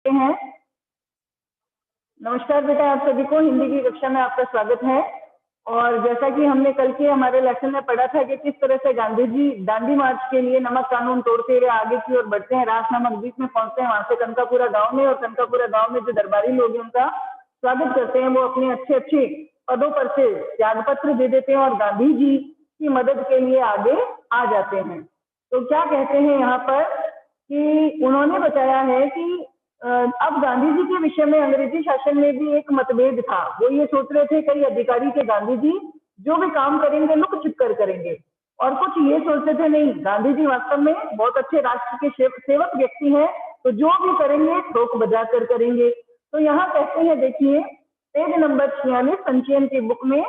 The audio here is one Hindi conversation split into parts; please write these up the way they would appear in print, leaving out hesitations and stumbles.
सकते हैं। नमस्कार बेटा, आप सभी को हिंदी की कक्षा में आपका स्वागत है। और जैसा कि हमने कल के हमारे लेसन में पढ़ा था कि किस तरह से गांधी जी दांडी मार्च के लिए नमक कानून तोड़ते हुए आगे की ओर बढ़ते हैं, रास नामक द्वीप में पहुंचते हैं, वहां से कनकापुरा गांव में, और कनकापुरा गांव में जो दरबारी लोग हैं उनका स्वागत करते हैं। वो अपने अच्छे अच्छे पदों पर से त्याग पत्र दे देते हैं और गांधी जी की मदद के लिए आगे आ जाते हैं। तो क्या कहते हैं यहाँ पर कि उन्होंने बताया है कि अब गांधी जी के विषय में अंग्रेजी शासन में भी एक मतभेद था। वो ये सोच रहे थे कई अधिकारी के गांधी जी जो भी काम करेंगे लुक छिप कर करेंगे, और कुछ ये सोचते थे नहीं, गांधी जी वास्तव में बहुत अच्छे राष्ट्र के सेवक व्यक्ति हैं, तो जो भी करेंगे ठोक बजा कर करेंगे। तो यहाँ कहते हैं, देखिए पेज नंबर 46 संचयन की बुक में,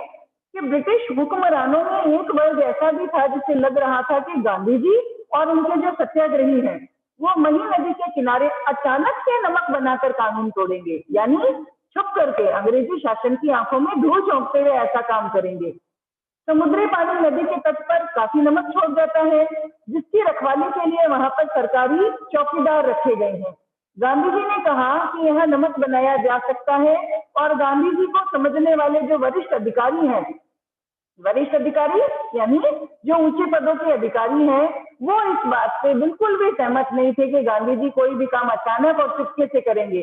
कि ब्रिटिश हुक्मरानों में एक वर्ग ऐसा भी था जिसे लग रहा था कि गांधी जी और उनके जो सत्याग्रही हैं वो मही नदी के किनारे अचानक से नमक बनाकर कानून तोड़ेंगे, यानी छुप करके अंग्रेजी शासन की आंखों में धूल झोंकते हुए ऐसा काम करेंगे। समुद्री पानी नदी के तट पर काफी नमक छोड़ जाता है, जिसकी रखवाली के लिए वहां पर सरकारी चौकीदार रखे गए हैं। गांधी जी ने कहा कि यह नमक बनाया जा सकता है, और गांधी जी को समझने वाले जो वरिष्ठ अधिकारी हैं, वरिष्ठ अधिकारी यानी जो ऊंचे पदों के अधिकारी हैं, वो इस बात से बिल्कुल भी सहमत नहीं थे कि गांधी जी कोई भी काम अचानक और चुपके से करेंगे।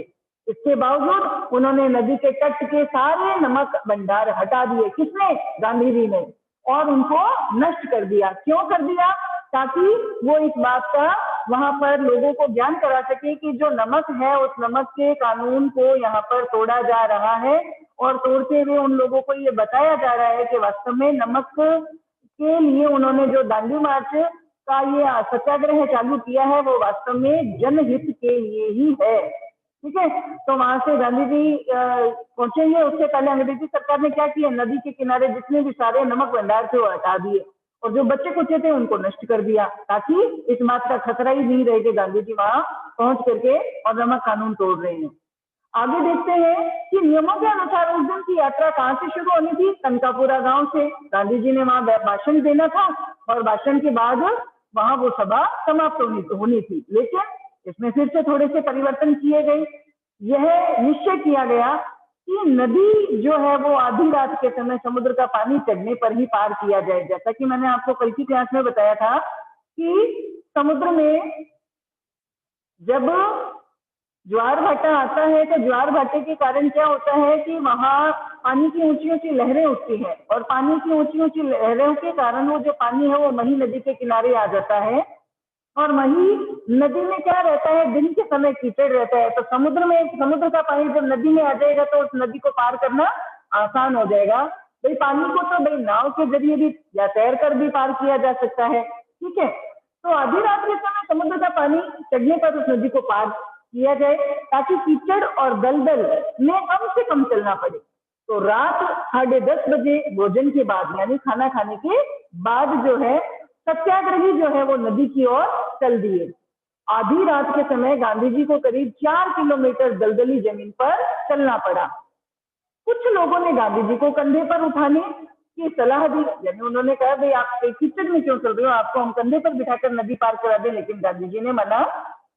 इसके बावजूद उन्होंने नदी के तट के सारे नमक भंडार हटा दिए। किसने? गांधी जी ने, और उनको नष्ट कर दिया। क्यों कर दिया? ताकि वो इस बात का वहां पर लोगों को ज्ञान करा सके कि जो नमक है उस नमक के कानून को यहाँ पर तोड़ा जा रहा है, और तोड़ते हुए उन लोगों को ये बताया जा रहा है कि वास्तव में नमक के लिए उन्होंने जो दांडी मार्च का ये सत्याग्रह चालू किया है वो वास्तव में जनहित के लिए ही है। ठीक है, तो वहां से गांधी जी पहुंचेंगे, उससे पहले अंग्रेजी सरकार ने क्या किया, नदी के किनारे जितने भी सारे नमक भंडार थे वो हटा दिए, और जो बच्चे कुचे थे उनको नष्ट कर दिया, ताकि इस बात का खतरा ही नहीं रहे कि गांधी जी वहां पहुंच करके और नमक कानून तोड़ रहे हैं। आगे देखते हैं कि नियमों के अनुसार उस दिन की यात्रा कहां से शुरू होनी थी? कनकापुरा गांव से। गांधी जी ने वहां भाषण देना था, और भाषण के बाद वहां वो सभा समाप्त होनी थी। लेकिन इसमें फिर से थोड़े से परिवर्तन किए गए। यह निश्चय किया गया कि नदी जो है वो आधी रात के समय समुद्र का पानी चढ़ने पर ही पार किया जाए। जैसा कि मैंने आपको कल की क्लास में बताया था कि समुद्र में जब ज्वार भाटा आता है तो ज्वार भाटे के कारण क्या होता है कि वहां पानी की ऊंची ऊंची लहरें उठती हैं, और पानी की ऊंची ऊंची लहरों के कारण वो जो पानी है वो मही नदी के किनारे आ जाता है, और मही नदी में क्या रहता है, दिन के समय कीचड़ रहता है। तो समुद्र का पानी जब नदी में आ जाएगा तो उस नदी को पार करना आसान हो जाएगा। भाई पानी को तो भाई नाव के जरिए भी या तैर कर भी पार किया जा सकता है। ठीक है, तो आधी रात के समय समुद्र का पानी चढ़ने पर उस नदी को पार किया जाए, ताकि कीचड़ और दलदल में कम से कम चलना पड़े। तो रात 10:30 बजे भोजन के बाद यानी खाना खाने के बाद जो है सत्याग्रही जो है वो नदी की ओर चल दिए। आधी रात के समय गांधी जी को करीब 4 किलोमीटर दलदली जमीन पर चलना पड़ा। कुछ लोगों ने गांधी जी को कंधे पर उठाने की सलाह दी, यानी उन्होंने कहा भाई आप कीचड़ में क्यों चल रहे हो, आपको हम कंधे पर बिठाकर नदी पार करा दें, लेकिन गांधी जी ने मना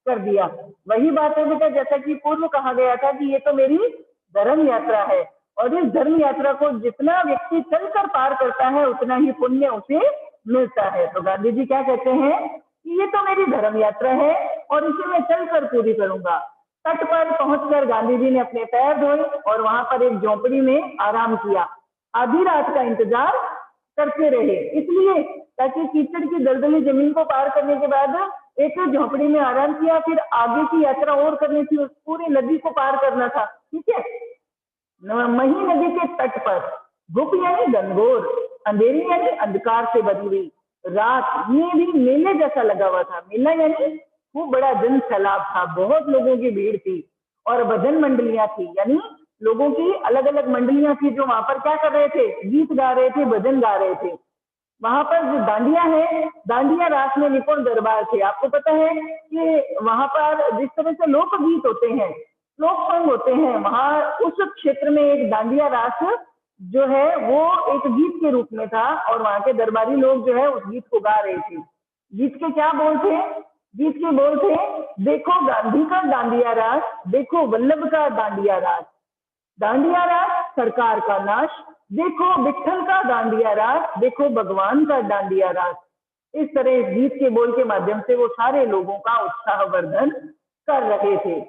कर दिया। वही बात है बेटा, जैसा कि पूर्व कहा गया था कि ये तो मेरी धर्म यात्रा है, और इस धर्म यात्रा को जितना व्यक्ति चलकर पार करता है उतना ही पुण्य उसे मिलता है। तो गांधी जी क्या कहते हैं कि ये तो मेरी धर्म यात्रा है और इसे मैं चलकर पूरी करूंगा। तट पर पहुंचकर गांधी जी ने अपने पैर धोए और वहां पर एक झोंपड़ी में आराम किया। आधी रात का इंतजार करते रहे, इसलिए ताकि कीचड़ की दलदली जमीन को पार करने के बाद एक झोंपड़ी में आराम किया, फिर आगे की यात्रा और करनी थी, उस पूरी नदी को पार करना था। ठीक है, मही नदी के तट पर धूप यानी घनघोर, अंधेरी यानी अंधकार से भरी हुई रात में भी मेले जैसा लगा हुआ था। मेला यानी खूब बड़ा जन सैलाब था, बहुत लोगों की भीड़ थी, और भजन मंडलियां थी, यानी लोगों की अलग अलग मंडलियां थी जो वहां पर क्या कर रहे थे, गीत गा रहे थे, भजन गा रहे थे। वहां पर जो दांडिया है, दांडिया रास में निपुण दरबार थे। आपको पता है कि वहां पर जिस तरह से लोकगीत होते हैं, लोक सॉन्ग होते हैं, वहां उस क्षेत्र में एक दांडिया रास जो है वो एक गीत के रूप में था, और वहां के दरबारी लोग जो है उस गीत को गा रहे थे। गीत के क्या बोल थे गीत के बोल थे, देखो गांधी का दांडिया राज, देखो वल्लभ का दांडिया राज, दांडिया राज सरकार का नाश, देखो विट्ठल का दांडिया राज, देखो भगवान का दांडिया राज। इस तरह इस गीत के बोल के माध्यम से वो सारे लोगों का उत्साहवर्धन कर रहे थे।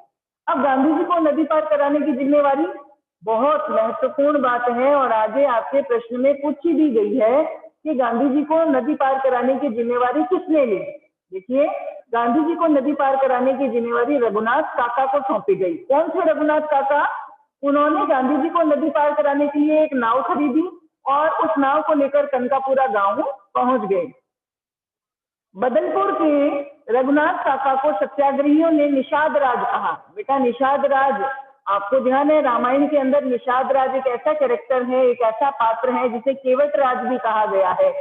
अब गांधी जी को नदी पार कराने की जिम्मेवारी बहुत महत्वपूर्ण बात है और आगे आपके प्रश्न में पूछी भी गई है कि गांधी जी को नदी पार कराने की जिम्मेवारी किसने ली। देखिए, गांधी जी को नदी पार कराने की जिम्मेवारी रघुनाथ काका को सौंपी गई। कौन थे रघुनाथ काका? उन्होंने गांधी जी को नदी पार कराने के लिए एक नाव खरीदी और उस नाव को लेकर कनकापुरा गांव पहुंच गए। बदलपुर के रघुनाथ काका को सत्याग्रहियों ने निषाद राज कहा। बेटा, निषाद राज, आपको ध्यान है रामायण के अंदर निषाद राज एक ऐसा कैरेक्टर है, एक ऐसा पात्र है जिसे केवट राज भी कहा गया है।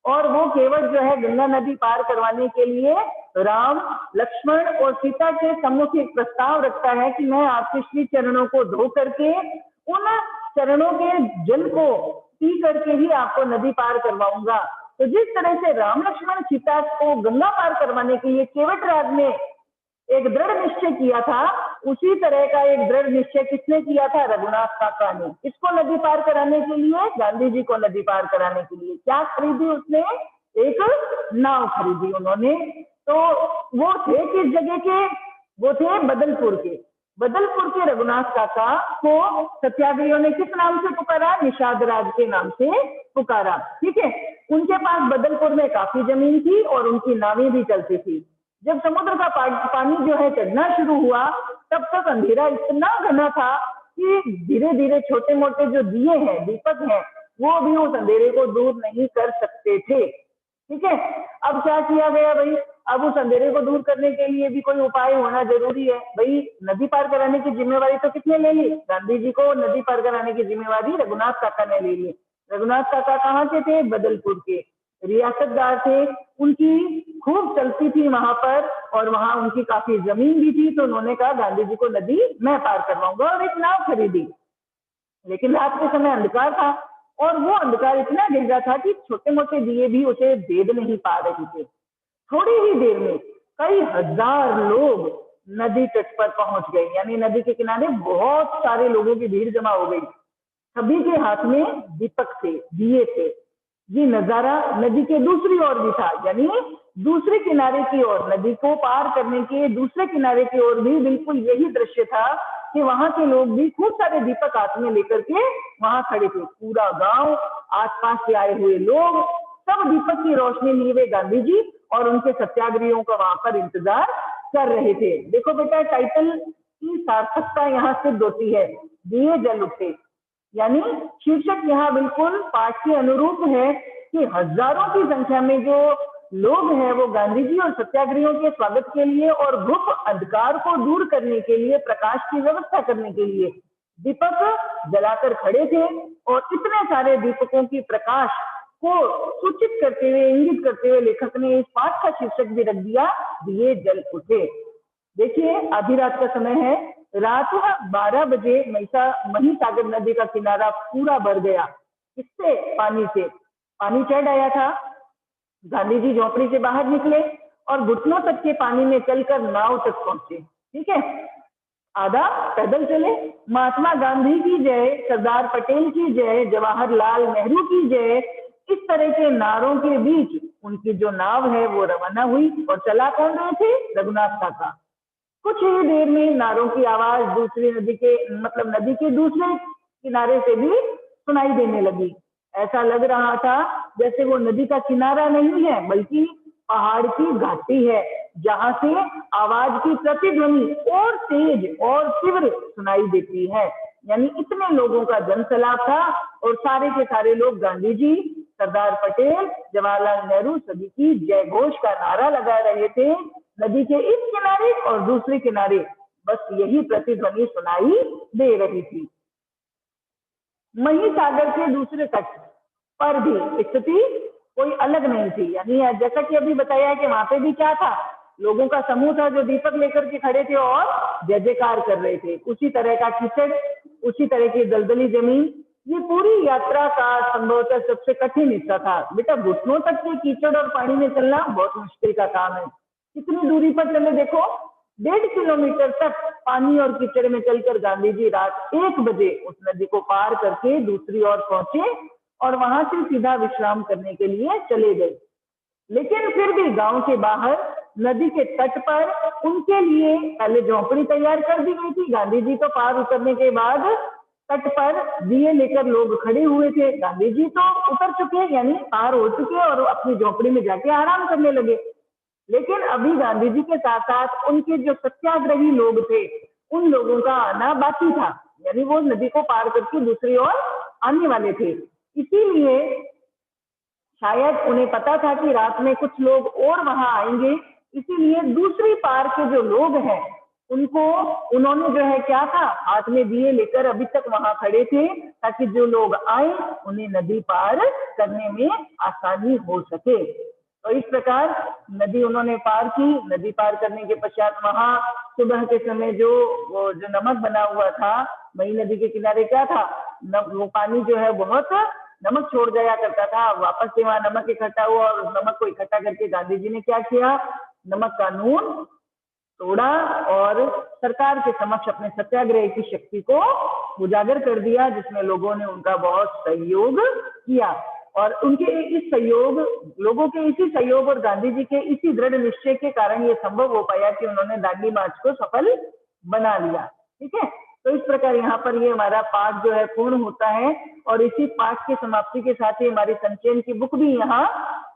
और वो केवट जो है गंगा नदी पार करवाने के लिए राम, लक्ष्मण और सीता के सम्मुख एक प्रस्ताव रखता है कि मैं आपके श्री चरणों को धो करके उन चरणों के जल को पी करके ही आपको नदी पार करवाऊंगा। तो जिस तरह से राम, लक्ष्मण, सीता को गंगा पार करवाने के लिए केवट राज ने एक दृढ़ निश्चय किया था, उसी तरह का एक दृढ़ निश्चय किसने किया था? रघुनाथ काका ने। इसको नदी पार कराने के लिए, गांधी जी को नदी पार कराने के लिए क्या खरीदी उसने? एक नाव खरीदी उन्होंने। तो वो थे किस जगह के? वो थे बदलपुर के। बदलपुर के रघुनाथ काका को सत्याग्रहियों ने किस नाम से पुकारा? निषाद राज के नाम से पुकारा। ठीक है, उनके पास बदलपुर में काफी जमीन थी और उनकी नावें भी चलती थी। जब समुद्र का पानी जो है चढ़ना शुरू हुआ, तब तक अंधेरा इतना घना था कि धीरे धीरे छोटे मोटे जो दिए हैं, दीपक हैं, वो भी उस अंधेरे को दूर नहीं कर सकते थे। ठीक है, अब क्या किया गया भाई? अब उस अंधेरे को दूर करने के लिए भी कोई उपाय होना जरूरी है। भाई, नदी पार कराने की जिम्मेवारी तो किसने ले ली? गांधी जी को नदी पार कराने की जिम्मेवारी रघुनाथ काका ने ले ली। रघुनाथ काका कहाँ के थे? बदलपुर के रियासतदार थे। उनकी खूब चलती थी वहां पर और वहां उनकी काफी जमीन भी थी। तो उन्होंने कहा गांधी जी को नदी मैं पार करवाऊंगा और एक नाव खरीदी। लेकिन रात के समय अंधकार था और वो अंधकार इतना गहरा था कि छोटे मोटे दिए भी उसे भेद नहीं पा रहे थे। थोड़ी ही देर में कई हजार लोग नदी तट पर पहुंच गए, यानी नदी के किनारे बहुत सारे लोगों की भीड़ जमा हो गई। सभी के हाथ में दीपक थे, दिए थे। ये नजारा नदी के दूसरी ओर भी था, यानी दूसरे किनारे की ओर, नदी को पार करने के दूसरे किनारे की ओर भी बिल्कुल यही दृश्य था कि वहां के लोग भी खूब सारे दीपक हाथ में लेकर के वहां खड़े थे। पूरा गांव, आसपास से आए हुए लोग, सब दीपक की रोशनी लिए हुए गांधी जी और उनके सत्याग्रहियों का वहां पर इंतजार कर रहे थे। देखो बेटा, टाइटल की सार्थकता यहाँ सिद्ध होती है, दिए जल उठे। यानी शीर्षक यहाँ बिल्कुल पाठ के अनुरूप है कि हजारों की संख्या में जो लोग हैं वो गांधी जी और सत्याग्रहियों के स्वागत के लिए और गुप्त अंधकार को दूर करने के लिए, प्रकाश की व्यवस्था करने के लिए दीपक जलाकर खड़े थे। और इतने सारे दीपकों की प्रकाश को सूचित करते हुए, इंगित करते हुए लेखक ने इस पाठ का शीर्षक भी रख दिया, दिए जल उठे। देखिए, आधी रात का समय है, रात 12 बजे महिसागर नदी का किनारा पूरा भर गया। इससे पानी से पानी चढ़ आया था। गांधी जी झोपड़ी से बाहर निकले और घुटनों तक के पानी में चलकर नाव तक पहुंचे। ठीक है, आधा पैदल चले। महात्मा गांधी की जय, सरदार पटेल की जय, जवाहरलाल नेहरू की जय, इस तरह के नारों के बीच उनकी जो नाव है वो रवाना हुई। और चला कौन रहे थे? रघुनाथ काका। कुछ ही देर में नारों की आवाज दूसरी नदी के, मतलब नदी के दूसरे किनारे से भी सुनाई देने लगी। ऐसा लग रहा था जैसे वो नदी का किनारा नहीं है बल्कि पहाड़ की घाटी है, जहां से आवाज की प्रतिध्वनि और तेज और तीव्र सुनाई देती है। यानी इतने लोगों का जनसैलाब था और सारे के सारे लोग गांधी जी, सरदार पटेल, जवाहरलाल नेहरू सभी की जय घोष का नारा लगा रहे थे। नदी के इस किनारे और दूसरे किनारे बस यही प्रतिध्वनि सुनाई दे रही थी। महिसागर के दूसरे तट पर भी स्थिति कोई अलग नहीं थी। यानी जैसा कि अभी बताया है कि वहां पे भी क्या था, लोगों का समूह था जो दीपक लेकर के खड़े थे और जय जयकार कर रहे थे। उसी तरह का कीचड़, उसी तरह की दलदली जमीन, ये पूरी यात्रा का संभवतः सबसे कठिन हिस्सा था। बेटा, घुटनों तक के कीचड़ और पानी में चलना बहुत मुश्किल का काम है। कितनी दूरी पर चले देखो, 1.5 किलोमीटर तक पानी और कीचड़ में चलकर गांधी जी रात 1 बजे उस नदी को पार करके दूसरी ओर पहुंचे और वहां से सीधा विश्राम करने के लिए चले गए। लेकिन फिर भी गांव के बाहर नदी के तट पर उनके लिए पहले झोंपड़ी तैयार कर दी गई थी। गांधी जी तो पार उतरने के बाद तट पर दिए लेकर लोग खड़े हुए थे। गांधी जी तो उतर चुके, यानी पार हो चुके और अपनी झोंपड़ी में जाके आराम करने लगे। लेकिन अभी गांधी जी के साथ साथ उनके जो सत्याग्रही लोग थे, उन लोगों का आना बाकी था, यानी वो नदी को पार करके दूसरी ओर आने वाले थे। इसीलिए शायद उन्हें पता था कि रात में कुछ लोग और वहां आएंगे, इसीलिए दूसरी पार के जो लोग हैं उनको उन्होंने जो है क्या था, हाथ में दिए लेकर अभी तक वहां खड़े थे ताकि जो लोग आए उन्हें नदी पार करने में आसानी हो सके। तो इस प्रकार नदी उन्होंने पार की। नदी पार करने के पश्चात वहां सुबह के समय जो नमक बना हुआ था, वही नदी के किनारे क्या था, वो पानी जो है बहुत नमक छोड़ जाया करता था। वापस से वहां नमक इकट्ठा हुआ और उस नमक को इकट्ठा करके गांधी जी ने क्या किया, नमक कानून तोड़ा और सरकार के समक्ष अपने सत्याग्रह की शक्ति को उजागर कर दिया, जिसमें लोगों ने उनका बहुत सहयोग किया। और उनके इस सहयोग, लोगों के इसी सहयोग और गांधी जी के इसी दृढ़ निश्चय के कारण ये संभव हो पाया कि उन्होंने दांडी मार्च को सफल बना लिया। ठीक है, तो इस प्रकार यहाँ पर ये हमारा पाठ जो है पूर्ण होता है और इसी पाठ की समाप्ति के साथ ही हमारी संचयन की बुक भी यहाँ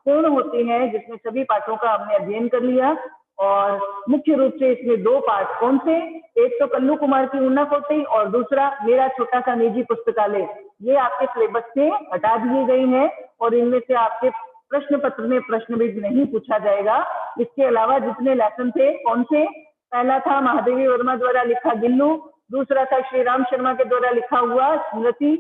पूर्ण होती है, जिसमें सभी पाठों का हमने अध्ययन कर लिया। और मुख्य रूप से इसमें 2 पाठ कौन से, एक तो कल्लू कुमार की ऊनाकोटी और दूसरा मेरा छोटा सा निजी पुस्तकालय, ये आपके सिलेबस से हटा दिए गए हैं और इनमें से आपके प्रश्न पत्र में प्रश्न भी नहीं पूछा जाएगा। इसके अलावा जितने लेसन थे कौन से, पहला था महादेवी वर्मा द्वारा लिखा गिल्लू, दूसरा था श्री राम शर्मा के द्वारा लिखा हुआ स्मृति,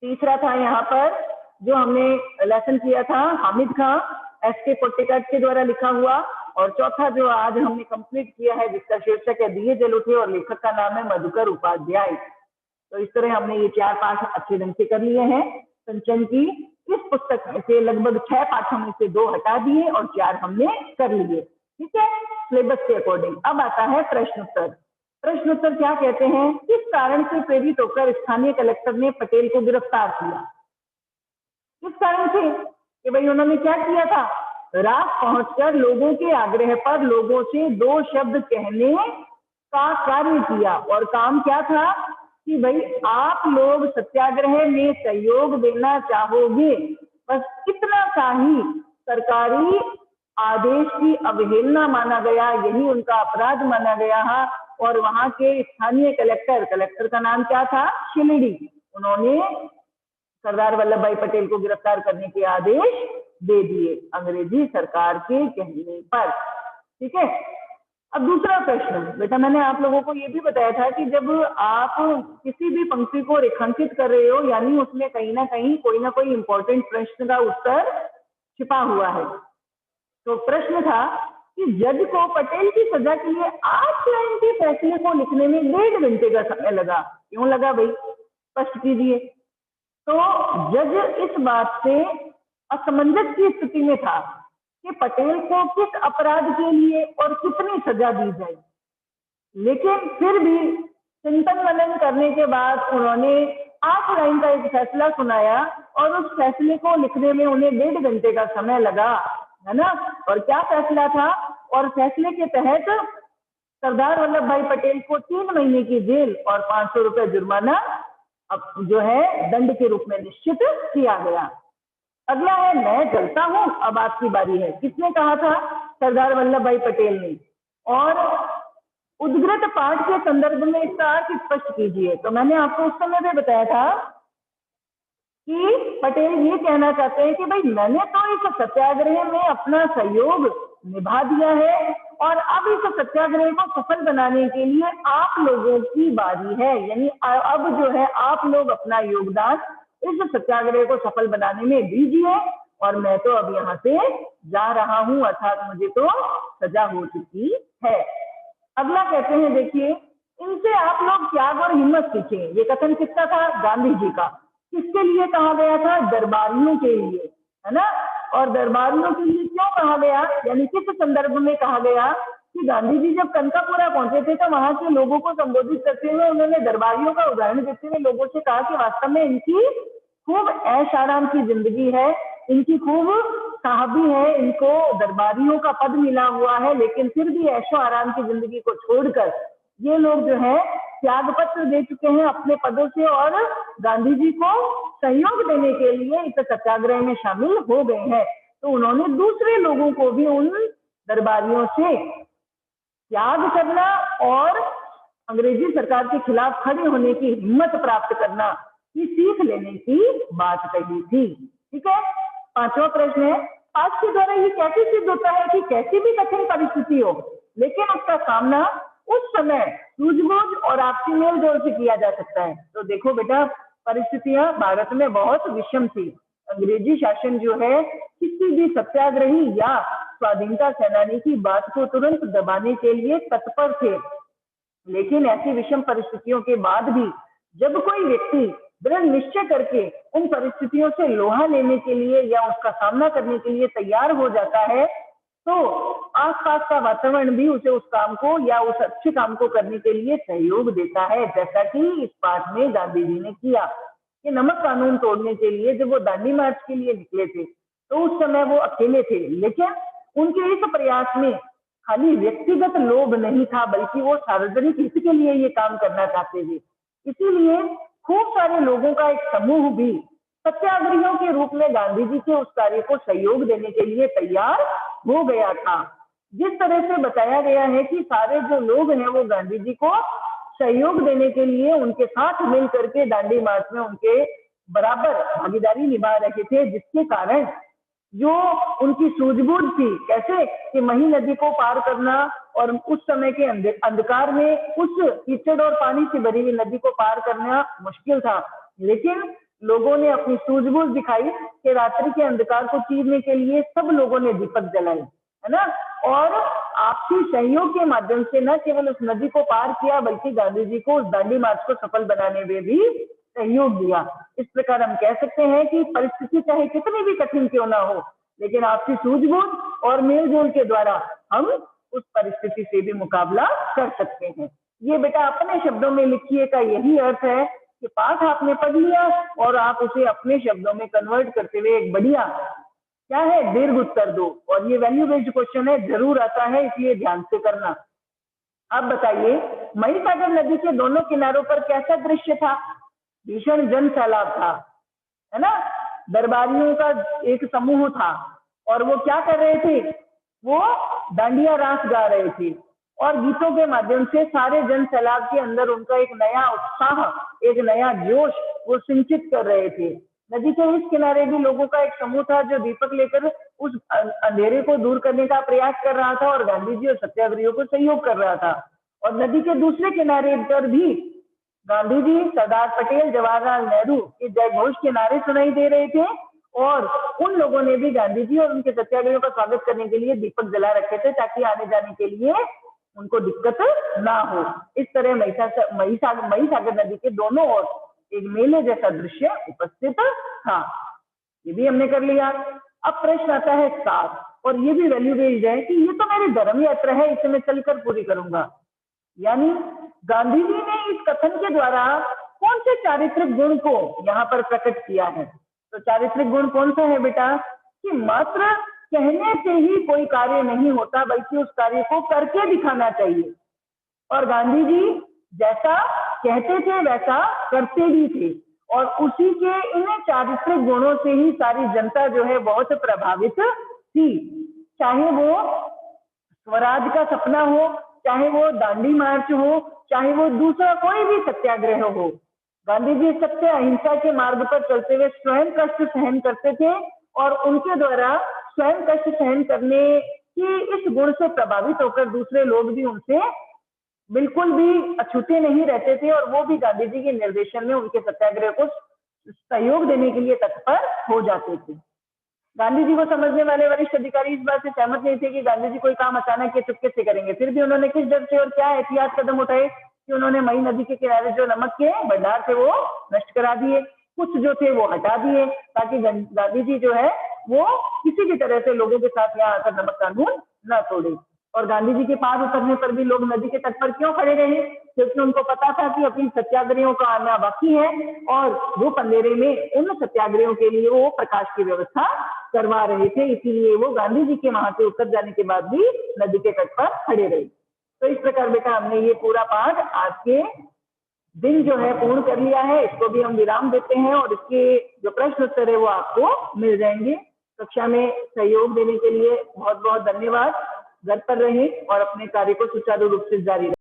तीसरा था यहाँ पर जो हमने लेसन किया था हामिद खां एस.के. पोटेकाट के द्वारा लिखा हुआ, और चौथा जो आज हमने कंप्लीट किया है जिसका शीर्षक है दिए जल उठे और लेखक का नाम है मधुकर उपाध्याय। तो इस तरह हमने ये 4 पाठ अच्छे ढंग से कर लिए हैं संचयन की। इस पुस्तक में से लगभग 6 पाठों में से 2 हटा दिए और 4 हमने कर लिए। ठीक है, सिलेबस के अकॉर्डिंग। अब आता है प्रश्न उत्तर। प्रश्न उत्तर क्या कहते हैं, किस कारण से प्रेरित होकर स्थानीय कलेक्टर ने पटेल को गिरफ्तार किया। किस कारण से, कि भाई उन्होंने क्या किया था, रात पहुंचकर लोगों के आग्रह पर लोगों से 2 शब्द कहने का कार्य किया। और काम क्या था कि भाई आप लोग सत्याग्रह में सहयोग देना चाहोगे, बस इतना सा ही सरकारी आदेश की अवहेलना माना गया, यही उनका अपराध माना गया है। और वहां के स्थानीय कलेक्टर का नाम क्या था, शिलिडी, उन्होंने सरदार वल्लभ भाई पटेल को गिरफ्तार करने के आदेश दे दिए अंग्रेजी सरकार के कहने पर। ठीक है, अब दूसरा प्रश्न, बेटा मैंने आप लोगों को ये भी बताया था कि जब आप किसी भी पंक्ति को रेखांकित कर रहे हो, यानी उसमें कहीं ना कहीं कोई ना कोई इंपॉर्टेंट प्रश्न का उत्तर छिपा हुआ है। तो प्रश्न था कि जज को पटेल की सजा के लिए 8 लाइन के फैसले को लिखने में 1.5 घंटे का समय लगा। क्यों लगा भाई, स्पष्ट कीजिए। तो जज इस बात से असमंजस की स्थिति में था कि पटेल को किस अपराध के लिए और कितनी सजा दी जाए। लेकिन फिर भी चिंतन मनन करने के बाद उन्होंने 8 लाइन का एक फैसला सुनाया और उस फैसले को लिखने में उन्हें 1.5 घंटे का समय लगा, है ना। और क्या फैसला था, और फैसले के तहत सरदार वल्लभ भाई पटेल को 3 महीने की जेल और 500 रुपए जुर्माना अब जो है दंड के रूप में निश्चित किया गया। अगला है मैं चलता हूं, अब आपकी बारी है। किसने कहा था, सरदार वल्लभ भाई पटेल ने। और उद्गृत पाठ के संदर्भ में इसका अर्थ स्पष्ट कीजिए। तो मैंने आपको उस समय भी बताया था कि पटेल ये कहना चाहते हैं कि भाई मैंने तो इस सत्याग्रह में अपना सहयोग निभा दिया है और अब इस सत्याग्रह को सफल बनाने के लिए आप लोगों की बारी है, यानी अब जो है आप लोग अपना योगदान इस सत्याग्रह को सफल बनाने में दीजिए और मैं तो अब यहाँ से जा रहा हूं, अर्थात मुझे तो सजा हो चुकी है। अगला कहते हैं, देखिए इनसे आप लोग त्याग और हिम्मत सीखें। ये कथन किसका था, गांधी जी का। किसके लिए कहा गया था, दरबारियों के लिए, है ना। और दरबारियों के लिए क्यों कहा गया, यानी किस संदर्भ में कहा गया कि गांधी जी जब कनकापुरा पहुंचे थे तो वहां के लोगों को संबोधित करते हुए उन्होंने दरबारियों का उदाहरण देते हुए लोगों से कहा कि वास्तव में इनकी खूब ऐश आराम की जिंदगी है, इनकी खूब साहबी है, इनको दरबारियों का पद मिला हुआ है, लेकिन फिर भी ऐशो आराम की जिंदगी को छोड़कर ये लोग जो है त्याग पत्र दे चुके हैं अपने पदों से और गांधी जी को सहयोग देने के लिए इस सत्याग्रह में शामिल हो गए हैं। तो उन्होंने दूसरे लोगों को भी उन दरबारियों से त्याग करना और अंग्रेजी सरकार के खिलाफ खड़े होने की हिम्मत प्राप्त करना की सीख लेने की बात कही थी। ठीक है, पांचवा प्रश्न है, आज के द्वारा ये कैसे सिद्ध होता है कि कैसी भी कठिन परिस्थिति हो लेकिन उसका सामना उस समय सूझबूझ और आपसी मेल जोल से किया जा सकता है। तो देखो बेटा, परिस्थितियां भारत में बहुत विषम थी। अंग्रेजी शासन जो है किसी भी सत्याग्रही या स्वाधीनता सेनानी की बात को तुरंत दबाने के लिए तत्पर थे, लेकिन ऐसी विषम परिस्थितियों के बाद भी जब कोई व्यक्ति दृढ़ निश्चय करके उन परिस्थितियों से लोहा लेने के लिए या उसका सामना करने के लिए तैयार हो जाता है तो आसपास का वातावरण भी उसे उस काम को या उस अच्छे काम को करने के लिए सहयोग देता है, जैसा कि इस पाठ में गांधी जी ने किया कि नमक कानून तोड़ने के लिए जब वो दांडी मार्च के लिए निकले थे तो उस समय वो अकेले थे, लेकिन उनके इस प्रयास में खाली व्यक्तिगत लोभ नहीं था बल्कि वो सार्वजनिक हित के लिए ये काम करना चाहते थे। इसीलिए खूब सारे लोगों का एक समूह भी सत्याग्रहियों के रूप में गांधी जी के उस कार्य को सहयोग देने के लिए तैयार हो गया था। जिस तरह से बताया गया है कि सारे जो लोग हैं वो गांधी जी को सहयोग देने के लिए उनके साथ मिल करके दांडी मार्च में उनके बराबर भागीदारी निभा रहे थे, जिसके कारण जो उनकी सूझबूझ थी कैसे कि मही नदी को पार करना और उस समय के अंधकार में उस कीचड़ और पानी से भरी हुई नदी को पार करना मुश्किल था, लेकिन लोगों ने अपनी सूझबूझ दिखाई कि रात्रि के अंधकार को चीरने के लिए सब लोगों ने दीपक जलाए, है ना, और आपसी सहयोग के माध्यम से न केवल उस नदी को पार किया बल्कि गांधी जी को उस दांडी मार्च को सफल बनाने में भी सहयोग दिया। इस प्रकार हम कह सकते हैं कि परिस्थिति चाहे कितनी भी कठिन क्यों ना हो, लेकिन आपसी सूझबूझ और मेलजोल के द्वारा हम उस परिस्थिति से भी मुकाबला कर सकते हैं। ये बेटा अपने शब्दों में लिखिए का यही अर्थ है कि पाठ आपने पढ़ लिया और आप उसे अपने शब्दों में कन्वर्ट करते हुए एक बढ़िया क्या है दीर्घ उत्तर दो, और ये वैल्यू बेस्ड क्वेश्चन है, जरूर आता है, इसलिए ध्यान से करना। अब बताइए, महिसागर नदी के दोनों किनारों पर कैसा दृश्य था? भीषण जन सैलाब था, है ना। दरबारियों का एक समूह था और वो क्या कर रहे थे, वो डांडिया रास गा रहे थे और गीतों के माध्यम से सारे जन सैलाब के अंदर उनका एक नया उत्साह, एक नया जोश वो सिंचित कर रहे थे। नदी के इस किनारे भी लोगों का एक समूह था जो दीपक लेकर उस अंधेरे को दूर करने का प्रयास कर रहा था और गांधी जी और सत्याग्रहियों को सहयोग कर रहा था। और नदी के दूसरे किनारे पर भी गांधी जी, सरदार पटेल, जवाहरलाल नेहरू के जयघोष के नारे सुनाई दे रहे थे और उन लोगों ने भी गांधी जी और उनके सत्याग्रहियों का स्वागत करने के लिए दीपक जला रखे थे ताकि आने जाने के लिए उनको दिक्कत ना हो। इस तरह महिसागर नदी के दोनों ओर एक मेले जैसा दृश्य उपस्थित था। ये भी हमने कर लिया। अब प्रश्न आता है 7 और ये भी वैल्यू बेस्ड है कि ये तो मेरी धर्म यात्रा है, इसे मैं चलकर पूरी करूंगा। यानी गांधी जी ने इस कथन के द्वारा कौन से चारित्रिक गुण को यहाँ पर प्रकट किया है? तो चारित्रिक गुण कौन सा है बेटा? कि मात्र कहने से ही कोई कार्य नहीं होता बल्कि उस कार्य को करके दिखाना चाहिए। और गांधी जी जैसा कहते थे वैसा करते भी थे और उसी के इन चारित्रिक गुणों से ही सारी जनता जो है बहुत प्रभावित थी। चाहे वो स्वराज का सपना हो, चाहे वो दांडी मार्च हो, चाहे वो दूसरा कोई भी सत्याग्रह हो, गांधी जी सत्य अहिंसा के मार्ग पर चलते हुए स्वयं कष्ट सहन करते थे और उनके द्वारा स्वयं कष्ट सहन करने की इस गुण से प्रभावित होकर दूसरे लोग भी उनसे बिल्कुल भी अछूते नहीं रहते थे और वो भी गांधी जी के निर्देशन में उनके सत्याग्रह को सहयोग देने के लिए तत्पर हो जाते थे। गांधी जी को समझने वाले वरिष्ठ अधिकारी इस बात से सहमत नहीं थे कि गांधी जी कोई काम अचानक या चुपके से करेंगे। फिर भी उन्होंने किस डर से और क्या एहतियात कदम उठाए कि उन्होंने मई नदी के किनारे जो नमक के भंडार थे वो नष्ट करा दिए, कुछ जो थे वो हटा दिए ताकि गांधी जी जो है वो किसी भी तरह से लोगों के साथ यहाँ आकर नमक कानून न तोड़े। और गांधी जी के पार उतरने पर भी लोग नदी के तट पर क्यों खड़े रहे? क्योंकि उनको पता था कि अपनी सत्याग्रहियों का आना बाकी है और वो अंधेरे में उन सत्याग्रहियों के लिए वो प्रकाश की व्यवस्था करवा रहे थे, इसीलिए वो गांधी जी के वहां से उतर जाने के बाद भी नदी के तट पर खड़े रहे। तो इस प्रकार बेटा हमने ये पूरा पाठ आज के दिन जो है पूर्ण कर लिया है। इसको भी हम विराम देते हैं और इसके जो प्रश्न उत्तर है वो आपको मिल जाएंगे। कक्षा में सहयोग देने के लिए बहुत बहुत धन्यवाद। घर पर रहें और अपने कार्य को सुचारू रूप से जारी रखें।